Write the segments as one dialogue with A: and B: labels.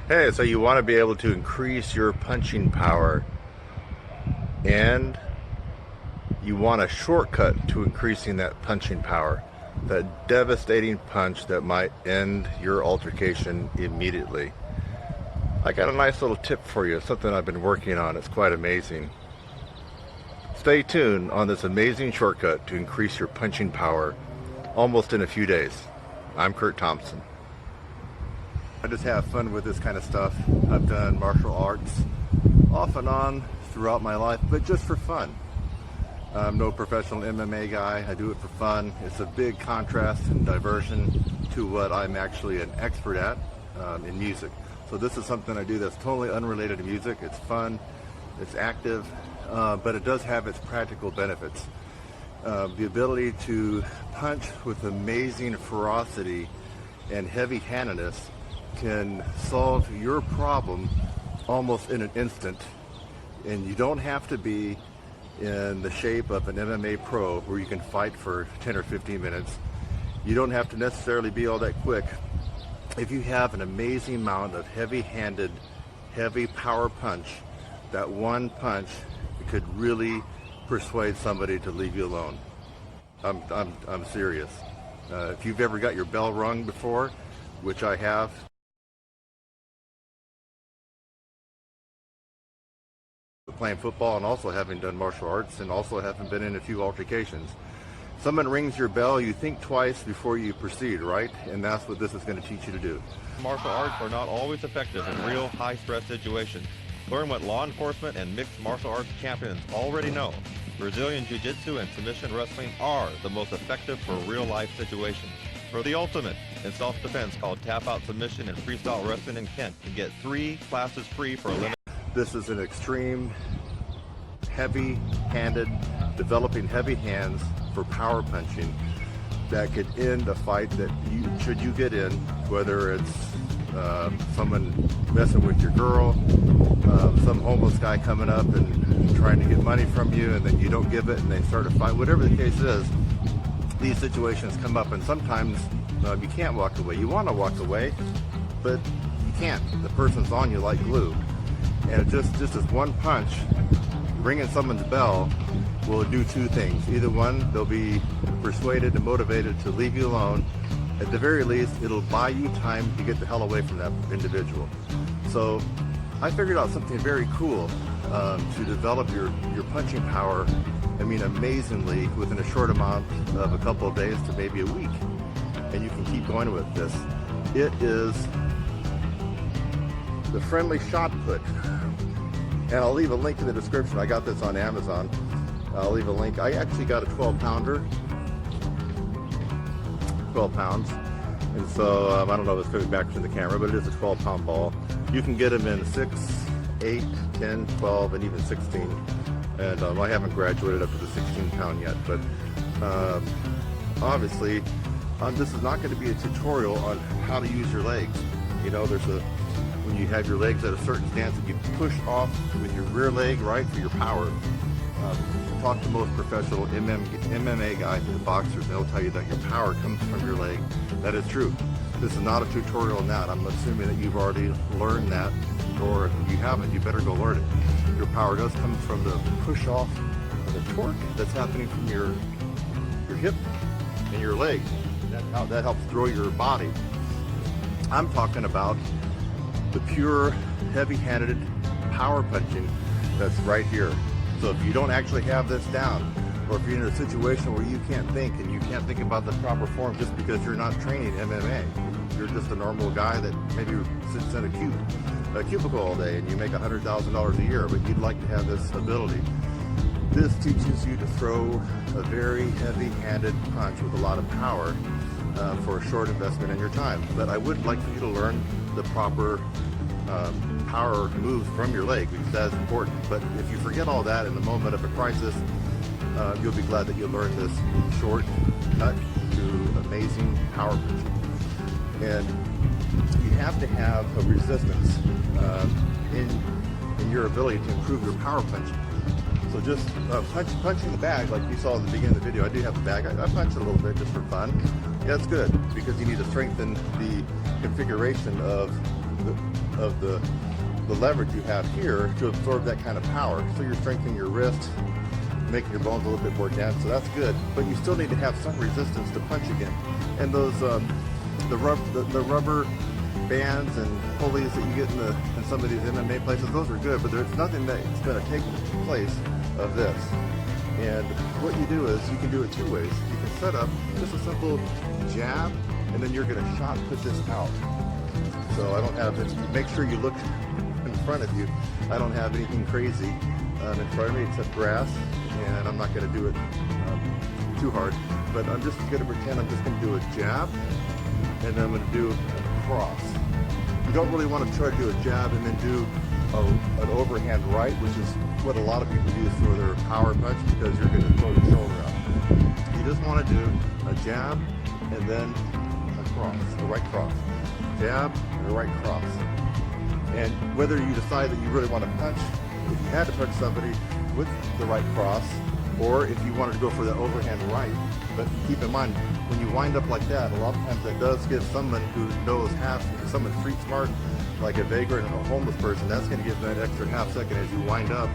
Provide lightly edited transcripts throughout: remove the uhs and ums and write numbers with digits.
A: Hey, so you want to be able to increase your punching power and you want a shortcut to increasing that punching power, that devastating punch that might end your altercation immediately. I got a nice little tip for you, something I've been working on. It's quite amazing. Stay tuned on this amazing shortcut to increase your punching power almost in a few days. I'm Kurt Thompson. I just have fun with this kind of stuff. I've done martial arts off and on throughout my life, but just for fun. I'm no professional MMA guy. I do it for fun. It's a big contrast and diversion to what I'm actually an expert at in music. So this is something I do that's totally unrelated to music. It's fun, it's active, but it does have its practical benefits. The ability to punch with amazing ferocity and heavy-handedness can solve your problem almost in an instant, and you don't have to be in the shape of an MMA pro where you can fight for 10 or 15 minutes. You don't have to necessarily be all that quick. If you have an amazing amount of heavy-handed, heavy power punch, that one punch could really persuade somebody to leave you alone. I'm serious. If you've ever got your bell rung before, which I have, playing football and also having done martial arts and also having been in a few altercations. Someone rings your bell, you think twice before you proceed, right? And that's what this is going to teach you to do.
B: Martial arts are not always effective in real high-stress situations. Learn what law enforcement and mixed martial arts champions already know. Brazilian Jiu-Jitsu and submission wrestling are the most effective for real-life situations. For the ultimate in self-defense called tap-out submission and freestyle wrestling in Kent, you get 3 classes free for a limited.
A: This is an extreme, heavy-handed, developing heavy hands for power punching that could end a fight that should you get in, whether it's someone messing with your girl, some homeless guy coming up and trying to get money from you, and then you don't give it and they start a fight. Whatever the case is, these situations come up, and sometimes you can't walk away. You want to walk away, but you can't. The person's on you like glue. And just as one punch, ringing someone's bell, will do 2 things. Either one, they'll be persuaded and motivated to leave you alone. At the very least, it'll buy you time to get the hell away from that individual. So I figured out something very cool to develop your punching power, I mean amazingly, within a short amount of a couple of days to maybe a week. And you can keep going with this. It is the friendly shot put. And I'll leave a link in the description. I got this on Amazon. I'll leave a link. I actually got a 12-pounder. 12 pounds. And so, I don't know if it's coming back from the camera, but it is a 12-pound ball. You can get them in 6, 8, 10, 12, and even 16. And I haven't graduated up to the 16-pound yet, but obviously, this is not going to be a tutorial on how to use your legs. You know, when you have your legs at a certain stance, if you push off with your rear leg, right, for your power. Talk to most professional MMA guys and boxers, and they'll tell you that your power comes from your leg. That is true. This is not a tutorial on that. I'm assuming that you've already learned that, or if you haven't, you better go learn it. Your power does come from the push off, the torque that's happening from your hip and your leg. That helps throw your body. I'm talking about the pure, heavy-handed power punching that's right here. So if you don't actually have this down, or if you're in a situation where you can't think and you can't think about the proper form just because you're not training MMA, you're just a normal guy that maybe sits in a cubicle all day and you make $100,000 a year, but you'd like to have this ability. This teaches you to throw a very heavy-handed punch with a lot of power for a short investment in your time. But I would like for you to learn the proper power moves from your leg, because that is important. But if you forget all that in the moment of a crisis, you'll be glad that you learned this short cut to amazing power punching. And you have to have a resistance in your ability to improve your power punching. So just punching the bag, like you saw in the beginning of the video, I do have a bag. I punch it a little bit just for fun. Yeah, it's good because you need to strengthen the configuration of the leverage you have here to absorb that kind of power. So you're strengthening your wrist, making your bones a little bit more dense, so that's good. But you still need to have some resistance to punch again. And those the rubber bands and pulleys that you get in some of these MMA places, those are good, but there's nothing that's going to take the place of this. And what you do is you can do it two ways. You can set up just a simple jab, and then you're going to shot put this out. So I don't have it. Make sure you look in front of you. I don't have anything crazy in front of me except grass, and I'm not going to do it too hard. But I'm just going to pretend I'm just going to do a jab, and then I'm going to do a cross. You don't really want to try to do a jab and then do an overhand right, which is what a lot of people use for their power punch, because you're going to throw your shoulder out. You just want to do a jab and then a cross, a right cross. Jab and a right cross. And whether you decide that you really want to punch, if you had to punch somebody with the right cross, or if you wanted to go for the overhand right, but keep in mind, when you wind up like that, a lot of times that does give someone who knows someone street smart, like a vagrant or a homeless person, that's going to give that extra half second as you wind up,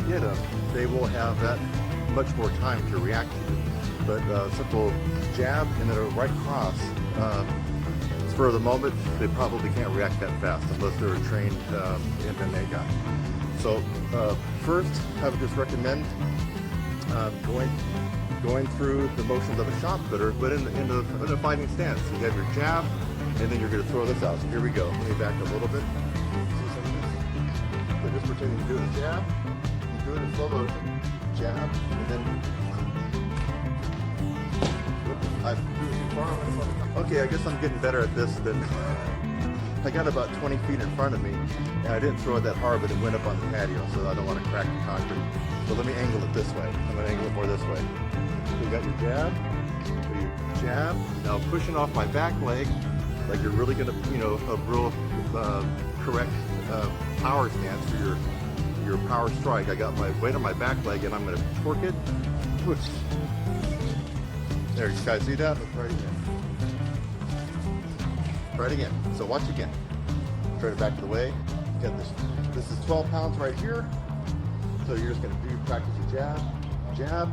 A: hit them. They will have that much more time to react to you. But simple jab and then a right cross, for the moment, they probably can't react that fast unless they're a trained MMA guy. So first, I would just recommend going through the motions of a shot putter, but in a fighting stance. So you have your jab, and then you're going to throw this out. So here we go. Let me back a little bit. See some of this? So just pretend you're doing a jab. You do it in slow motion. Jab, and then okay, I guess I'm getting better at this than I got about 20 feet in front of me, and I didn't throw it that hard, but it went up on the patio, so I don't want to crack the concrete. So let me angle it this way. I'm going to angle it more this way. So you got your jab, so your jab. Now pushing off my back leg, like you're really going to, a real correct power stance for your power strike. I got my weight on my back leg, and I'm going to torque it. Push. There, you guys see that? Let's try it again. Try it again. So watch again. Turn it back to the way. Get this. This is 12 pounds right here. So you're just going to practice your jab, jab.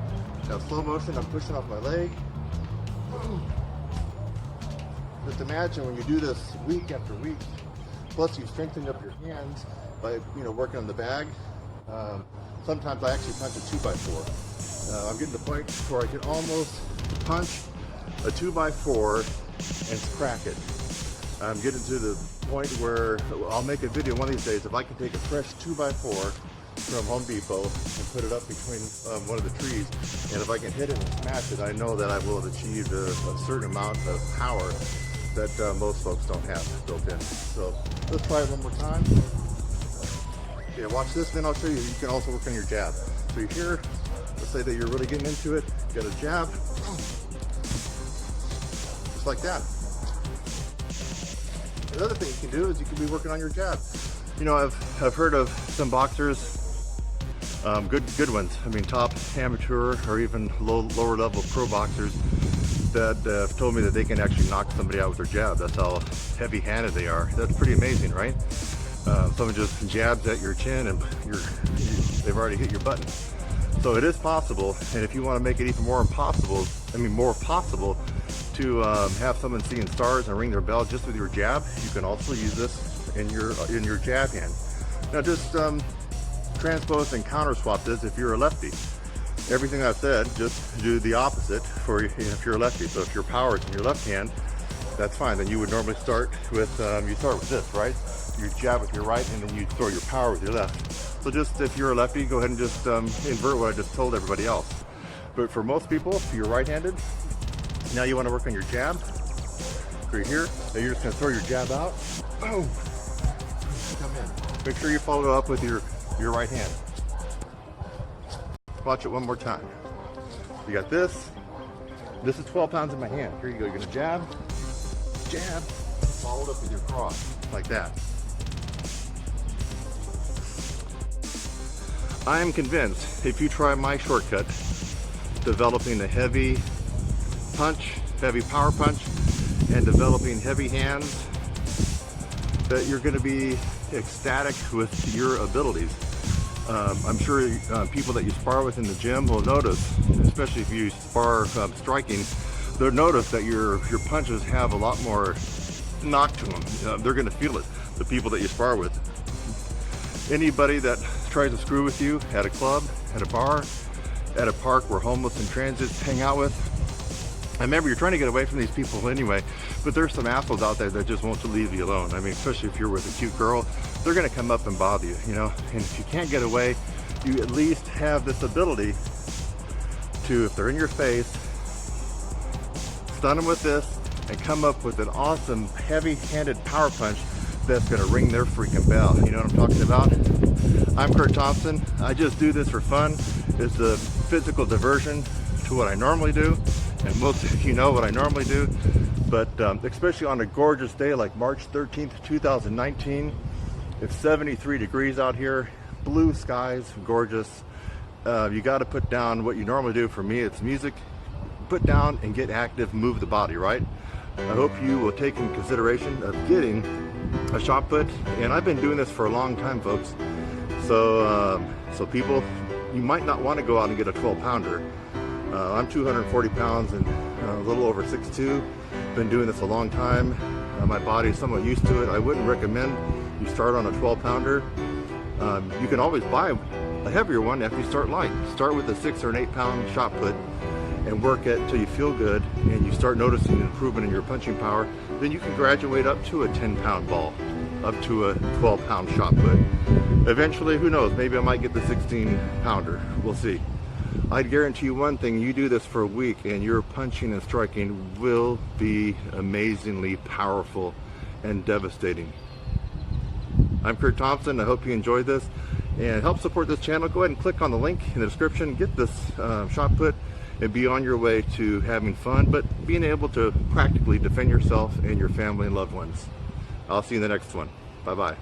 A: Now slow motion, I'm pushing off my leg. Just imagine when you do this week after week, plus you strengthen up your hands by working on the bag. Sometimes I actually punch a 2x4. I'm getting to the point where I can almost punch a 2x4 and crack it. I'm getting to the point where I'll make a video one of these days if I can take a fresh 2x4 from Home Depot and put it up between one of the trees, and if I can hit it and smash it, I know that I will have achieved a certain amount of power that most folks don't have built in. So let's try it one more time. Okay, watch this, then I'll show you. You can also work on your jab. So you're here, let's say that you're really getting into it, you got a jab, just like that. The other thing you can do is you can be working on your jab. I've heard of some boxers, good ones. I mean, top amateur or even lower level pro boxers that have told me that they can actually knock somebody out with their jab. That's how heavy-handed they are. That's pretty amazing, right? Someone just jabs at your chin and they've already hit your button. So it is possible, and if you want to make it even more possible to have someone seeing stars and ring their bell just with your jab, you can also use this in your jab hand. Now just transpose and counter swap this if you're a lefty. Everything I've said, just do the opposite for if you're a lefty. So if your power is in your left hand, that's fine. Then you would normally start with this, right? You jab with your right, and then you throw your power with your left. So just if you're a lefty, go ahead and just invert what I just told everybody else. But for most people, if you're right-handed, now you want to work on your jab. Right here, now you're just going to throw your jab out. Boom! Come in. Make sure you follow up with your right hand. Watch it one more time. You got this. This is 12 pounds in my hand. Here you go. You're going to jab, jab, followed up with your cross, like that. I am convinced if you try my shortcut, developing a heavy punch, heavy power punch, and developing heavy hands, that you're going to be ecstatic with your abilities. I'm sure people that you spar with in the gym will notice, especially if you spar striking, they'll notice that your punches have a lot more knock to them. They're going to feel it, the people that you spar with. Anybody that tries to screw with you at a club, at a bar, at a park where homeless and transits hang out with, and remember, you're trying to get away from these people anyway, but there's some assholes out there that just won't leave you alone. I mean, especially if you're with a cute girl, they're gonna come up and bother you, you know? And if you can't get away, you at least have this ability to, if they're in your face, stun them with this and come up with an awesome heavy-handed power punch that's gonna ring their freaking bell. You know what I'm talking about? I'm Kurt Thompson. I just do this for fun. It's a physical diversion to what I normally do. And most of you know what I normally do, but especially on a gorgeous day like March 13th, 2019, it's 73 degrees out here, blue skies, gorgeous. You got to put down what you normally do. For me, it's music. Put down and get active, move the body, right? I hope you will take in consideration of getting a shot put, and I've been doing this for a long time, folks. So, so people, you might not want to go out and get a 12-pounder. I'm 240 pounds and a little over 6'2". Been doing this a long time. My body's somewhat used to it. I wouldn't recommend you start on a 12-pounder. You can always buy a heavier one after you start light. Start with a 6 or an 8-pound shot put and work it till you feel good and you start noticing an improvement in your punching power. Then you can graduate up to a 10-pound ball, up to a 12-pound shot put. Eventually, who knows, maybe I might get the 16-pounder. We'll see. I'd guarantee you one thing, you do this for a week and your punching and striking will be amazingly powerful and devastating. I'm Kurt Thompson. I hope you enjoyed this and help support this channel. Go ahead and click on the link in the description. Get this shot put and be on your way to having fun, but being able to practically defend yourself and your family and loved ones. I'll see you in the next one. Bye-bye.